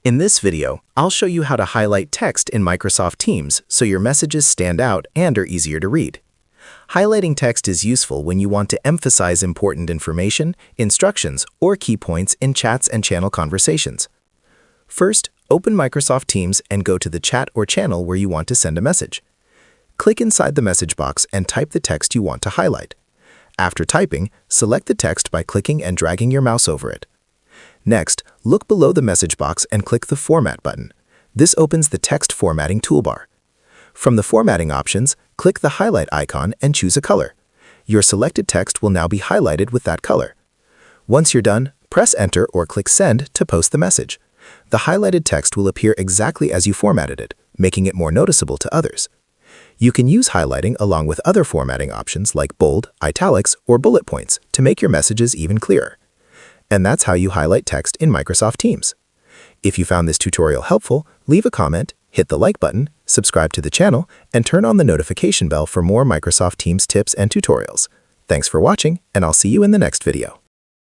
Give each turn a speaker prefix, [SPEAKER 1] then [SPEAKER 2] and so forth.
[SPEAKER 1] In this video, I'll show you how to highlight text in Microsoft Teams so your messages stand out and are easier to read. Highlighting text is useful when you want to emphasize important information, instructions, or key points in chats and channel conversations. First, open Microsoft Teams and go to the chat or channel where you want to send a message. Click inside the message box and type the text you want to highlight. After typing, select the text by clicking and dragging your mouse over it. Next, look below the message box and click the Format button. This opens the text formatting toolbar. From the formatting options, click the highlight icon and choose a color. Your selected text will now be highlighted with that color. Once you're done, press Enter or click Send to post the message. The highlighted text will appear exactly as you formatted it, making it more noticeable to others. You can use highlighting along with other formatting options like bold, italics, or bullet points to make your messages even clearer. And that's how you highlight text in Microsoft Teams. If you found this tutorial helpful, leave a comment, hit the like button, subscribe to the channel, and turn on the notification bell for more Microsoft Teams tips and tutorials. Thanks for watching, and I'll see you in the next video.